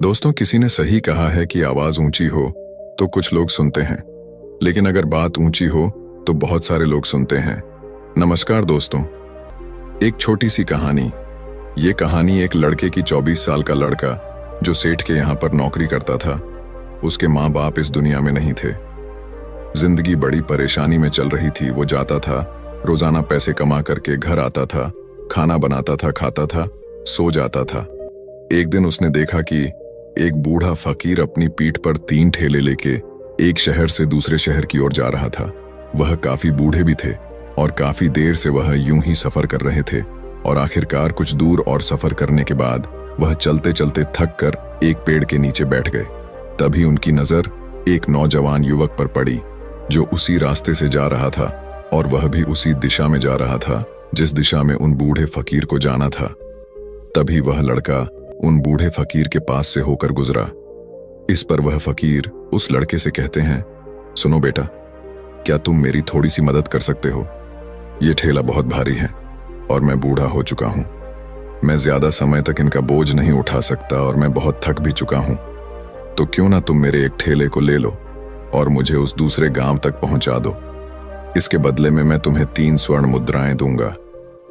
दोस्तों, किसी ने सही कहा है कि आवाज ऊंची हो तो कुछ लोग सुनते हैं, लेकिन अगर बात ऊंची हो तो बहुत सारे लोग सुनते हैं। नमस्कार दोस्तों, एक छोटी सी कहानी। ये कहानी एक लड़के की 24 साल का लड़का जो सेठ के यहाँ पर नौकरी करता था। उसके माँ बाप इस दुनिया में नहीं थे। जिंदगी बड़ी परेशानी में चल रही थी। वो जाता था, रोजाना पैसे कमा करके घर आता था, खाना बनाता था, खाता था, सो जाता था। एक दिन उसने देखा कि एक बूढ़ा फकीर अपनी पीठ पर 3 ठेले लेके एक शहर से दूसरे शहर की ओर जा रहा था। वह काफी बूढ़े भी थे और काफी देर से वह यूं ही सफर कर रहे थे और आखिरकार कुछ दूर और सफर करने के बाद वह चलते चलते थक कर एक पेड़ के नीचे बैठ गए। तभी उनकी नजर एक नौजवान युवक पर पड़ी जो उसी रास्ते से जा रहा था और वह भी उसी दिशा में जा रहा था जिस दिशा में उन बूढ़े फकीर को जाना था। तभी वह लड़का उन बूढ़े फकीर के पास से होकर गुजरा। इस पर वह फकीर उस लड़के से कहते हैं, सुनो बेटा, क्या तुम मेरी थोड़ी सी मदद कर सकते हो? ये ठेला बहुत भारी है और मैं बूढ़ा हो चुका हूं। मैं ज्यादा समय तक इनका बोझ नहीं उठा सकता और मैं बहुत थक भी चुका हूं। तो क्यों ना तुम मेरे एक ठेले को ले लो और मुझे उस दूसरे गांव तक पहुंचा दो। इसके बदले में मैं तुम्हें 3 स्वर्ण मुद्राएं दूंगा।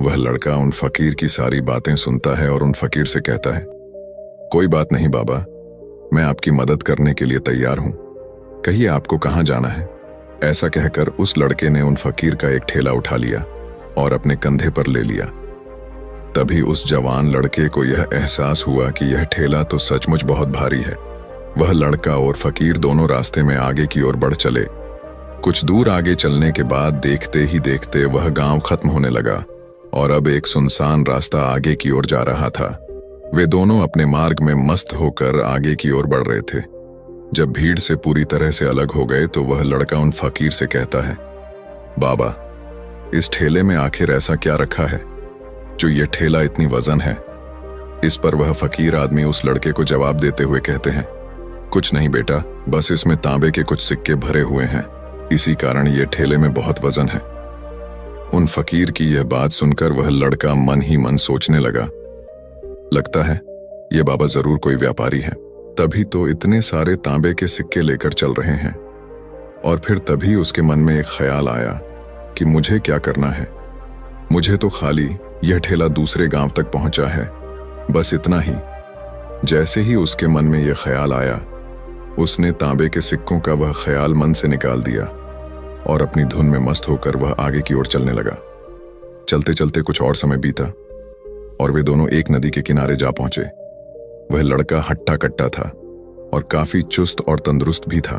वह लड़का उन फकीर की सारी बातें सुनता है और उन फकीर से कहता है, कोई बात नहीं बाबा, मैं आपकी मदद करने के लिए तैयार हूं। कहिए आपको कहां जाना है? ऐसा कहकर उस लड़के ने उन फकीर का एक ठेला उठा लिया और अपने कंधे पर ले लिया। तभी उस जवान लड़के को यह एहसास हुआ कि यह ठेला तो सचमुच बहुत भारी है। वह लड़का और फकीर दोनों रास्ते में आगे की ओर बढ़ चले। कुछ दूर आगे चलने के बाद देखते ही देखते वह गांव खत्म होने लगा और अब एक सुनसान रास्ता आगे की ओर जा रहा था। वे दोनों अपने मार्ग में मस्त होकर आगे की ओर बढ़ रहे थे। जब भीड़ से पूरी तरह से अलग हो गए तो वह लड़का उन फकीर से कहता है, बाबा, इस ठेले में आखिर ऐसा क्या रखा है जो ये ठेला इतनी वजन है? इस पर वह फकीर आदमी उस लड़के को जवाब देते हुए कहते हैं, कुछ नहीं बेटा, बस इसमें तांबे के कुछ सिक्के भरे हुए हैं, इसी कारण ये ठेले में बहुत वजन है। उन फकीर की यह बात सुनकर वह लड़का मन ही मन सोचने लगा, लगता है ये बाबा जरूर कोई व्यापारी है, तभी तो इतने सारे तांबे के सिक्के लेकर चल रहे हैं। और फिर तभी उसके मन में एक ख्याल आया कि मुझे क्या करना है। मुझे तो खाली यह ठेला दूसरे गांव तक पहुंचा है, बस इतना ही। जैसे ही उसके मन में यह ख्याल आया, उसने तांबे के सिक्कों का वह ख्याल मन से निकाल दिया और अपनी धुन में मस्त होकर वह आगे की ओर चलने लगा। चलते चलते कुछ और समय बीता और वे दोनों एक नदी के किनारे जा पहुंचे। वह लड़का हट्टा कट्टा था और काफी चुस्त और तंदुरुस्त भी था,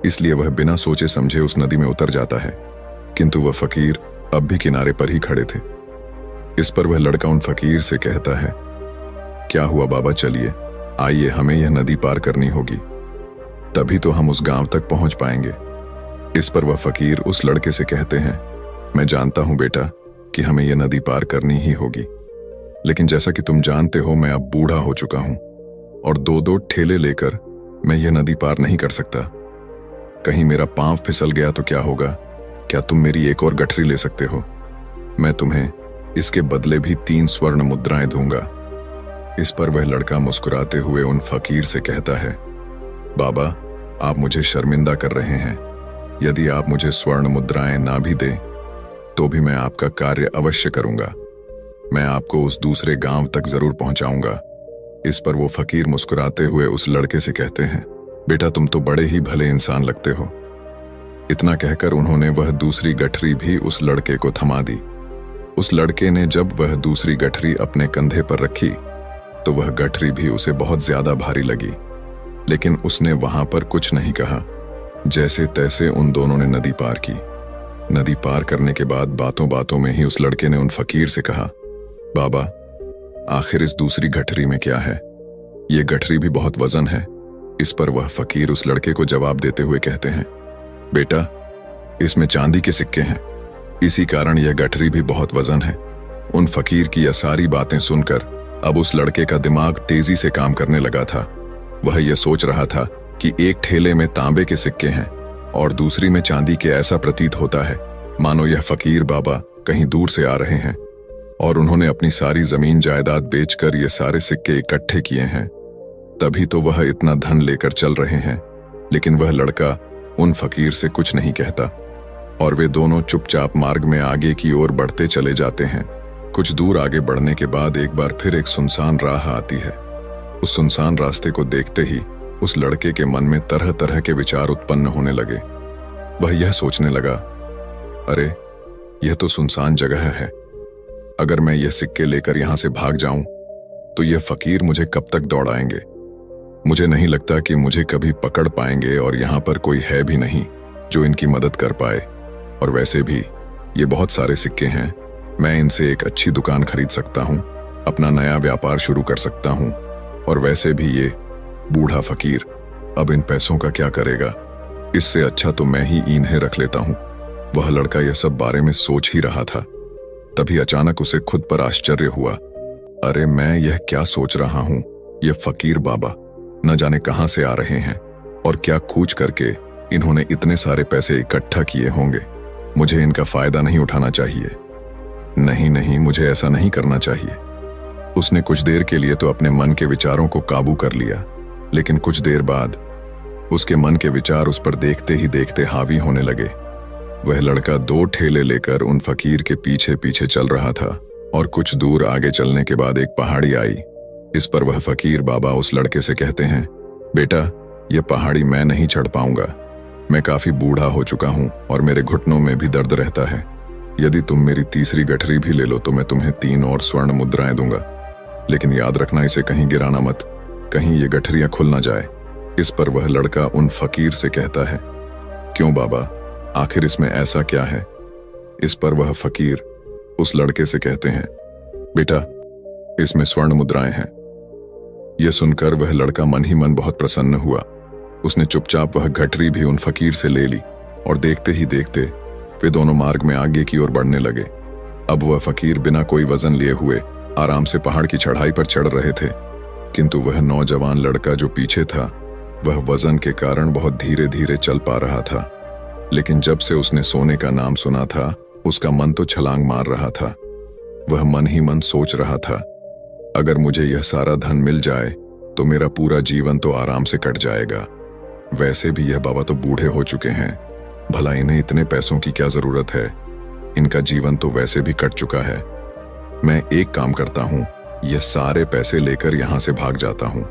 इसलिए वह बिना सोचे समझे उस नदी में उतर जाता है, किंतु वह फकीर अब भी किनारे पर ही खड़े थे। इस पर वह लड़का उन फकीर से कहता है, क्या हुआ बाबा, चलिए आइए, हमें यह नदी पार करनी होगी, तभी तो हम उस गांव तक पहुंच पाएंगे। इस पर वह फकीर उस लड़के से कहते हैं, मैं जानता हूं बेटा कि हमें यह नदी पार करनी ही होगी, लेकिन जैसा कि तुम जानते हो मैं अब बूढ़ा हो चुका हूं और 2-2 ठेले लेकर मैं यह नदी पार नहीं कर सकता। कहीं मेरा पांव फिसल गया तो क्या होगा? क्या तुम मेरी एक और गठरी ले सकते हो? मैं तुम्हें इसके बदले भी 3 स्वर्ण मुद्राएं दूंगा। इस पर वह लड़का मुस्कुराते हुए उन फकीर से कहता है, बाबा, आप मुझे शर्मिंदा कर रहे हैं। यदि आप मुझे स्वर्ण मुद्राएं ना भी दें तो भी मैं आपका कार्य अवश्य करूंगा। मैं आपको उस दूसरे गांव तक जरूर पहुंचाऊंगा। इस पर वो फकीर मुस्कुराते हुए उस लड़के से कहते हैं, बेटा, तुम तो बड़े ही भले इंसान लगते हो। इतना कहकर उन्होंने वह दूसरी गठरी भी उस लड़के को थमा दी। उस लड़के ने जब वह दूसरी गठरी अपने कंधे पर रखी तो वह गठरी भी उसे बहुत ज्यादा भारी लगी, लेकिन उसने वहां पर कुछ नहीं कहा। जैसे तैसे उन दोनों ने नदी पार की। नदी पार करने के बाद बातों बातों में ही उस लड़के ने उन फकीर से कहा, बाबा, आखिर इस दूसरी गठरी में क्या है? ये गठरी भी बहुत वजन है। इस पर वह फकीर उस लड़के को जवाब देते हुए कहते हैं, बेटा, इसमें चांदी के सिक्के हैं, इसी कारण यह गठरी भी बहुत वजन है। उन फकीर की यह सारी बातें सुनकर अब उस लड़के का दिमाग तेजी से काम करने लगा था। वह यह सोच रहा था कि एक ठेले में तांबे के सिक्के हैं और दूसरी में चांदी के। ऐसा प्रतीत होता है मानो यह फकीर बाबा कहीं दूर से आ रहे हैं और उन्होंने अपनी सारी जमीन जायदाद बेचकर ये सारे सिक्के इकट्ठे किए हैं। तभी तो वह इतना धन लेकर चल रहे हैं, लेकिन वह लड़का उन फकीर से कुछ नहीं कहता और वे दोनों चुपचाप मार्ग में आगे की ओर बढ़ते चले जाते हैं। कुछ दूर आगे बढ़ने के बाद एक बार फिर एक सुनसान राह आती है। उस सुनसान रास्ते को देखते ही उस लड़के के मन में तरह तरह के विचार उत्पन्न होने लगे। वह यह सोचने लगा, अरे यह तो सुनसान जगह है, अगर मैं यह सिक्के लेकर यहां से भाग जाऊं तो यह फकीर मुझे कब तक दौड़ाएंगे। मुझे नहीं लगता कि मुझे कभी पकड़ पाएंगे और यहां पर कोई है भी नहीं जो इनकी मदद कर पाए। और वैसे भी ये बहुत सारे सिक्के हैं, मैं इनसे एक अच्छी दुकान खरीद सकता हूं, अपना नया व्यापार शुरू कर सकता हूं। और वैसे भी ये बूढ़ा फकीर अब इन पैसों का क्या करेगा, इससे अच्छा तो मैं ही इन्हें रख लेता हूं। वह लड़का यह सब बारे में सोच ही रहा था, तभी अचानक उसे खुद पर आश्चर्य हुआ। अरे मैं यह क्या सोच रहा हूं, ये फकीर बाबा न जाने कहां से आ रहे हैं और क्या खोज करके इन्होंने इतने सारे पैसे इकट्ठा किए होंगे। मुझे इनका फायदा नहीं उठाना चाहिए। नहीं नहीं, मुझे ऐसा नहीं करना चाहिए। उसने कुछ देर के लिए तो अपने मन के विचारों को काबू कर लिया, लेकिन कुछ देर बाद उसके मन के विचार उस पर देखते ही देखते हावी होने लगे। वह लड़का 2 ठेले लेकर उन फकीर के पीछे पीछे चल रहा था और कुछ दूर आगे चलने के बाद एक पहाड़ी आई। इस पर वह फकीर बाबा उस लड़के से कहते हैं, बेटा यह पहाड़ी मैं नहीं चढ़ पाऊंगा, मैं काफी बूढ़ा हो चुका हूं और मेरे घुटनों में भी दर्द रहता है। यदि तुम मेरी तीसरी गठरी भी ले लो तो मैं तुम्हें 3 और स्वर्ण मुद्राएं दूंगा, लेकिन याद रखना इसे कहीं गिराना मत, कहीं ये गठरियां खुल ना जाए। इस पर वह लड़का उन फकीर से कहता है, क्यों बाबा, आखिर इसमें ऐसा क्या है। इस पर वह फकीर उस लड़के से कहते हैं, बेटा इसमें स्वर्ण मुद्राएं हैं। यह सुनकर वह लड़का मन ही मन बहुत प्रसन्न हुआ। उसने चुपचाप वह गठरी भी उन फकीर से ले ली और देखते ही देखते वे दोनों मार्ग में आगे की ओर बढ़ने लगे। अब वह फकीर बिना कोई वजन लिए हुए आराम से पहाड़ की चढ़ाई पर चढ़ रहे थे, किंतु वह नौजवान लड़का जो पीछे था वह वजन के कारण बहुत धीरे धीरे चल पा रहा था। लेकिन जब से उसने सोने का नाम सुना था उसका मन तो छलांग मार रहा था। वह मन ही मन सोच रहा था, अगर मुझे यह सारा धन मिल जाए तो मेरा पूरा जीवन तो आराम से कट जाएगा। वैसे भी यह बाबा तो बूढ़े हो चुके हैं, भला इन्हें इतने पैसों की क्या जरूरत है, इनका जीवन तो वैसे भी कट चुका है। मैं एक काम करता हूं, यह सारे पैसे लेकर यहां से भाग जाता हूं।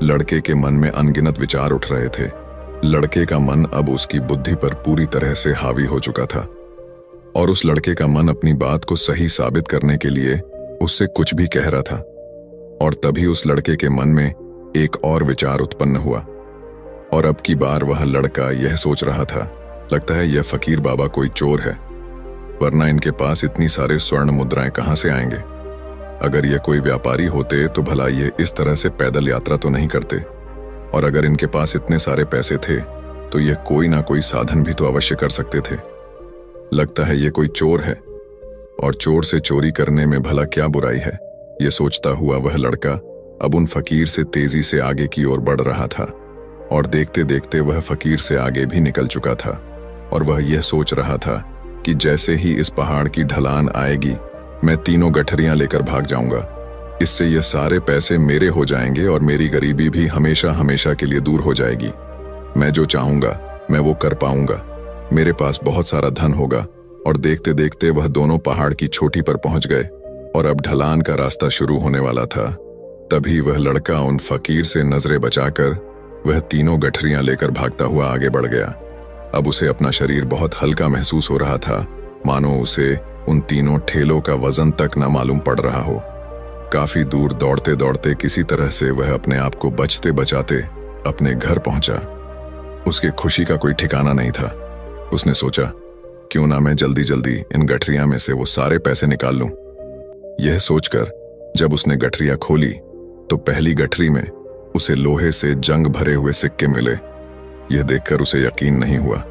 लड़के के मन में अनगिनत विचार उठ रहे थे। लड़के का मन अब उसकी बुद्धि पर पूरी तरह से हावी हो चुका था और उस लड़के का मन अपनी बात को सही साबित करने के लिए उससे कुछ भी कह रहा था। और तभी उस लड़के के मन में एक और विचार उत्पन्न हुआ और अब की बार वह लड़का यह सोच रहा था, लगता है यह फकीर बाबा कोई चोर है, वरना इनके पास इतनी सारे स्वर्ण मुद्राएं कहां से आएंगे। अगर ये कोई व्यापारी होते तो भला ये इस तरह से पैदल यात्रा तो नहीं करते, और अगर इनके पास इतने सारे पैसे थे तो ये कोई ना कोई साधन भी तो अवश्य कर सकते थे। लगता है ये कोई चोर है और चोर से चोरी करने में भला क्या बुराई है। ये सोचता हुआ वह लड़का अब उन फकीर से तेजी से आगे की ओर बढ़ रहा था और देखते देखते वह फकीर से आगे भी निकल चुका था। और वह यह सोच रहा था कि जैसे ही इस पहाड़ की ढलान आएगी मैं 3 गठरियां लेकर भाग जाऊंगा, इससे ये सारे पैसे मेरे हो जाएंगे और मेरी गरीबी भी हमेशा हमेशा के लिए दूर हो जाएगी। मैं जो चाहूंगा मैं वो कर पाऊंगा, मेरे पास बहुत सारा धन होगा। और देखते देखते वह दोनों पहाड़ की चोटी पर पहुंच गए और अब ढलान का रास्ता शुरू होने वाला था। तभी वह लड़का उन फकीर से नजरें बचाकर वह 3 गठरियां लेकर भागता हुआ आगे बढ़ गया। अब उसे अपना शरीर बहुत हल्का महसूस हो रहा था, मानो उसे उन 3 ठेलों का वजन तक न मालूम पड़ रहा हो। काफी दूर दौड़ते दौड़ते किसी तरह से वह अपने आप को बचते बचाते अपने घर पहुंचा। उसके खुशी का कोई ठिकाना नहीं था। उसने सोचा, क्यों ना मैं जल्दी जल्दी इन गठरियां में से वो सारे पैसे निकाल लूं। यह सोचकर जब उसने गठरियां खोली तो पहली गठरी में उसे लोहे से जंग भरे हुए सिक्के मिले। यह देखकर उसे यकीन नहीं हुआ।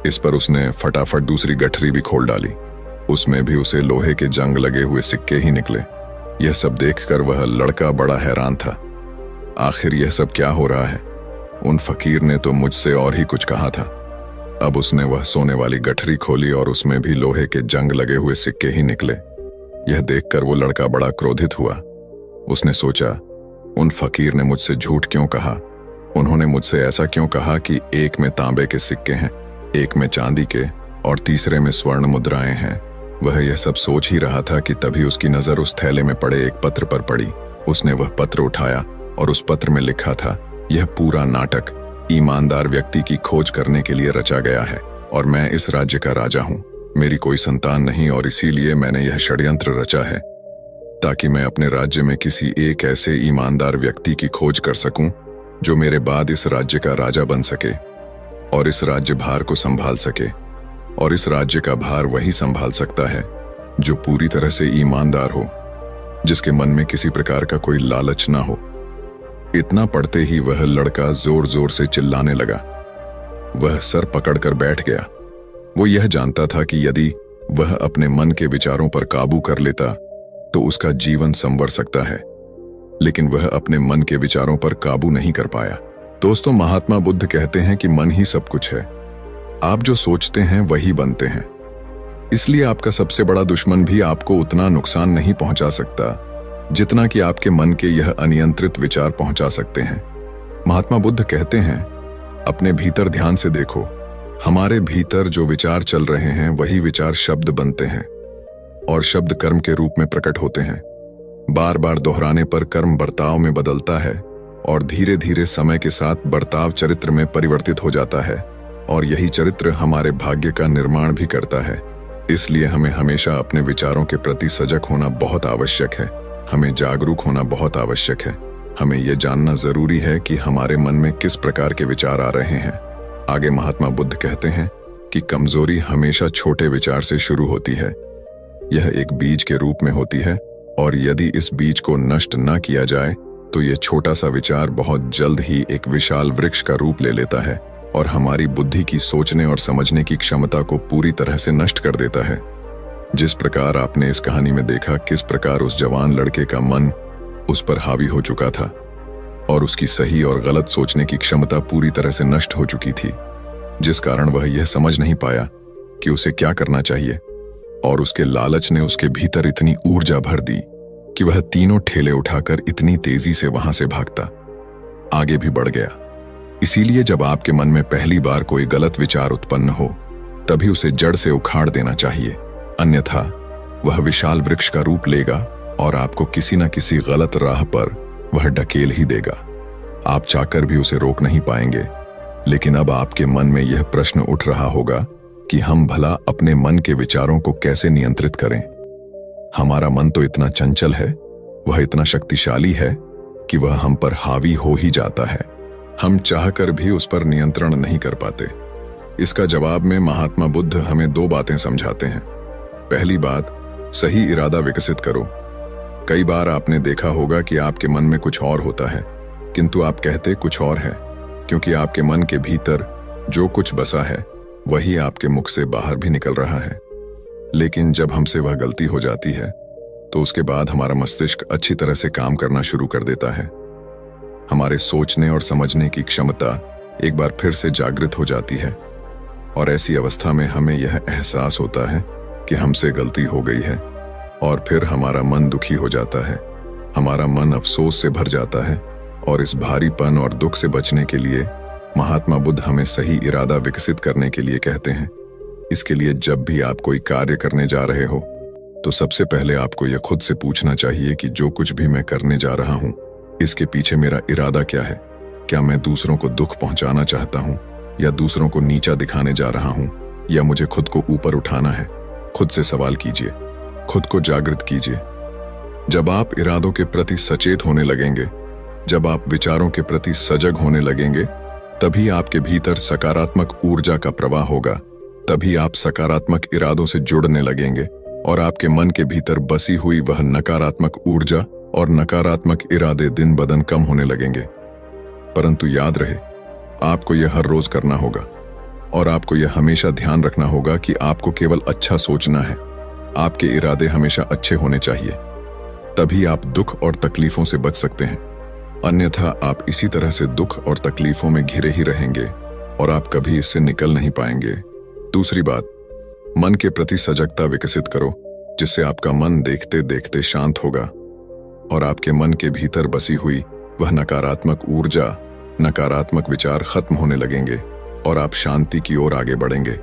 इस पर उसने फटाफट दूसरी गठरी भी खोल डाली, उसमें भी उसे लोहे के जंग लगे हुए सिक्के ही निकले। यह सब देखकर वह लड़का बड़ा हैरान था। आखिर यह सब क्या हो रहा है? उन फकीर ने तो मुझसे और ही कुछ कहा था। अब उसने वह सोने वाली गठरी खोली और उसमें भी लोहे के जंग लगे हुए सिक्के ही निकले। यह देखकर वो लड़का बड़ा क्रोधित हुआ। उसने सोचा, उन फकीर ने मुझसे झूठ क्यों कहा? उन्होंने मुझसे ऐसा क्यों कहा कि एक में तांबे के सिक्के हैं, एक में चांदी के और तीसरे में स्वर्ण मुद्राएं हैं? वह यह सब सोच ही रहा था कि तभी उसकी नजर उस थैले में पड़े एक पत्र पर पड़ी। उसने वह पत्र उठाया और उस पत्र में लिखा था, यह पूरा नाटक ईमानदार व्यक्ति की खोज करने के लिए रचा गया है और मैं इस राज्य का राजा हूं। मेरी कोई संतान नहीं और इसीलिए मैंने यह षड्यंत्र रचा है ताकि मैं अपने राज्य में किसी एक ऐसे ईमानदार व्यक्ति की खोज कर सकूं जो मेरे बाद इस राज्य का राजा बन सके और इस राज्य भार को संभाल सके। और इस राज्य का भार वही संभाल सकता है जो पूरी तरह से ईमानदार हो, जिसके मन में किसी प्रकार का कोई लालच ना हो। इतना पढ़ते ही वह लड़का जोर जोर से चिल्लाने लगा। वह सर पकड़कर बैठ गया। वो यह जानता था कि यदि वह अपने मन के विचारों पर काबू कर लेता तो उसका जीवन संवर सकता है, लेकिन वह अपने मन के विचारों पर काबू नहीं कर पाया। दोस्तों, महात्मा बुद्ध कहते हैं कि मन ही सब कुछ है। आप जो सोचते हैं वही बनते हैं। इसलिए आपका सबसे बड़ा दुश्मन भी आपको उतना नुकसान नहीं पहुंचा सकता जितना कि आपके मन के यह अनियंत्रित विचार पहुंचा सकते हैं। महात्मा बुद्ध कहते हैं, अपने भीतर ध्यान से देखो। हमारे भीतर जो विचार चल रहे हैं वही विचार शब्द बनते हैं और शब्द कर्म के रूप में प्रकट होते हैं। बार बार दोहराने पर कर्म बर्ताव में बदलता है और धीरे धीरे समय के साथ बर्ताव चरित्र में परिवर्तित हो जाता है और यही चरित्र हमारे भाग्य का निर्माण भी करता है। इसलिए हमें हमेशा अपने विचारों के प्रति सजग होना बहुत आवश्यक है। हमें जागरूक होना बहुत आवश्यक है। हमें यह जानना जरूरी है कि हमारे मन में किस प्रकार के विचार आ रहे हैं। आगे महात्मा बुद्ध कहते हैं कि कमजोरी हमेशा छोटे विचार से शुरू होती है। यह एक बीज के रूप में होती है और यदि इस बीज को नष्ट न किया जाए तो यह छोटा सा विचार बहुत जल्द ही एक विशाल वृक्ष का रूप ले लेता है और हमारी बुद्धि की सोचने और समझने की क्षमता को पूरी तरह से नष्ट कर देता है। जिस प्रकार आपने इस कहानी में देखा किस प्रकार उस जवान लड़के का मन उस पर हावी हो चुका था और उसकी सही और गलत सोचने की क्षमता पूरी तरह से नष्ट हो चुकी थी, जिस कारण वह यह समझ नहीं पाया कि उसे क्या करना चाहिए और उसके लालच ने उसके भीतर इतनी ऊर्जा भर दी कि वह तीनों ठेले उठाकर इतनी तेजी से वहां से भागता आगे भी बढ़ गया। इसीलिए जब आपके मन में पहली बार कोई गलत विचार उत्पन्न हो तभी उसे जड़ से उखाड़ देना चाहिए, अन्यथा वह विशाल वृक्ष का रूप लेगा और आपको किसी न किसी गलत राह पर वह ढकेल ही देगा। आप चाहकर भी उसे रोक नहीं पाएंगे। लेकिन अब आपके मन में यह प्रश्न उठ रहा होगा कि हम भला अपने मन के विचारों को कैसे नियंत्रित करें। हमारा मन तो इतना चंचल है, वह इतना शक्तिशाली है कि वह हम पर हावी हो ही जाता है। हम चाहकर भी उस पर नियंत्रण नहीं कर पाते। इसका जवाब में महात्मा बुद्ध हमें दो बातें समझाते हैं। पहली बात, सही इरादा विकसित करो। कई बार आपने देखा होगा कि आपके मन में कुछ और होता है किंतु आप कहते कुछ और है, क्योंकि आपके मन के भीतर जो कुछ बसा है वही आपके मुख से बाहर भी निकल रहा है। लेकिन जब हमसे वह गलती हो जाती है तो उसके बाद हमारा मस्तिष्क अच्छी तरह से काम करना शुरू कर देता है। हमारे सोचने और समझने की क्षमता एक बार फिर से जागृत हो जाती है और ऐसी अवस्था में हमें यह एहसास होता है कि हमसे गलती हो गई है और फिर हमारा मन दुखी हो जाता है। हमारा मन अफसोस से भर जाता है और इस भारीपन और दुख से बचने के लिए महात्मा बुद्ध हमें सही इरादा विकसित करने के लिए कहते हैं। इसके लिए जब भी आप कोई कार्य करने जा रहे हो तो सबसे पहले आपको यह खुद से पूछना चाहिए कि जो कुछ भी मैं करने जा रहा हूं इसके पीछे मेरा इरादा क्या है। क्या मैं दूसरों को दुख पहुंचाना चाहता हूं या दूसरों को नीचा दिखाने जा रहा हूं या मुझे खुद को ऊपर उठाना है। खुद से सवाल कीजिए, खुद को जागृत कीजिए। जब आप इरादों के प्रति सचेत होने लगेंगे, जब आप विचारों के प्रति सजग होने लगेंगे, तभी आपके भीतर सकारात्मक ऊर्जा का प्रवाह होगा। तभी आप सकारात्मक इरादों से जुड़ने लगेंगे और आपके मन के भीतर बसी हुई वह नकारात्मक ऊर्जा और नकारात्मक इरादे दिन ब दिन कम होने लगेंगे। परंतु याद रहे, आपको यह हर रोज करना होगा और आपको यह हमेशा ध्यान रखना होगा कि आपको केवल अच्छा सोचना है। आपके इरादे हमेशा अच्छे होने चाहिए, तभी आप दुख और तकलीफों से बच सकते हैं। अन्यथा आप इसी तरह से दुख और तकलीफों में घिरे ही रहेंगे और आप कभी इससे निकल नहीं पाएंगे। दूसरी बात, मन के प्रति सजगता विकसित करो, जिससे आपका मन देखते देखते शांत होगा और आपके मन के भीतर बसी हुई वह नकारात्मक ऊर्जा, नकारात्मक विचार खत्म होने लगेंगे और आप शांति की ओर आगे बढ़ेंगे।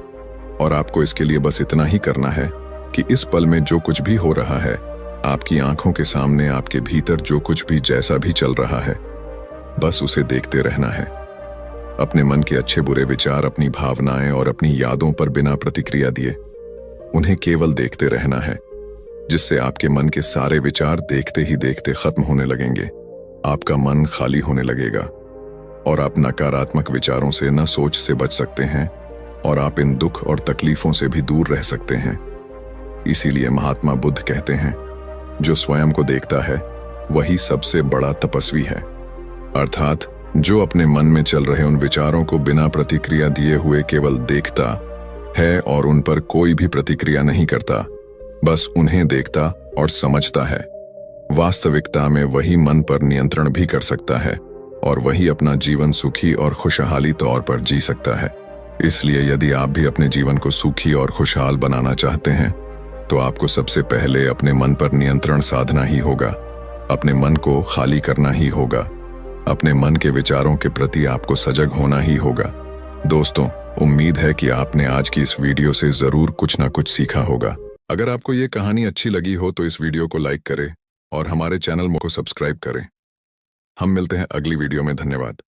और आपको इसके लिए बस इतना ही करना है कि इस पल में जो कुछ भी हो रहा है, आपकी आंखों के सामने आपके भीतर जो कुछ भी जैसा भी चल रहा है, बस उसे देखते रहना है। अपने मन के अच्छे बुरे विचार, अपनी भावनाएं और अपनी यादों पर बिना प्रतिक्रिया दिए उन्हें केवल देखते रहना है, जिससे आपके मन के सारे विचार देखते ही देखते खत्म होने लगेंगे। आपका मन खाली होने लगेगा और आप नकारात्मक विचारों से न सोच से बच सकते हैं और आप इन दुख और तकलीफों से भी दूर रह सकते हैं। इसीलिए महात्मा बुद्ध कहते हैं, जो स्वयं को देखता है वही सबसे बड़ा तपस्वी है। अर्थात जो अपने मन में चल रहे उन विचारों को बिना प्रतिक्रिया दिए हुए केवल देखता है और उन पर कोई भी प्रतिक्रिया नहीं करता, बस उन्हें देखता और समझता है, वास्तविकता में वही मन पर नियंत्रण भी कर सकता है और वही अपना जीवन सुखी और खुशहाली तौर पर जी सकता है। इसलिए यदि आप भी अपने जीवन को सुखी और खुशहाल बनाना चाहते हैं, तो आपको सबसे पहले अपने मन पर नियंत्रण साधना ही होगा। अपने मन को खाली करना ही होगा। अपने मन के विचारों के प्रति आपको सजग होना ही होगा। दोस्तों, उम्मीद है कि आपने आज की इस वीडियो से जरूर कुछ ना कुछ सीखा होगा। अगर आपको ये कहानी अच्छी लगी हो तो इस वीडियो को लाइक करें और हमारे चैनल को सब्सक्राइब करें। हम मिलते हैं अगली वीडियो में। धन्यवाद।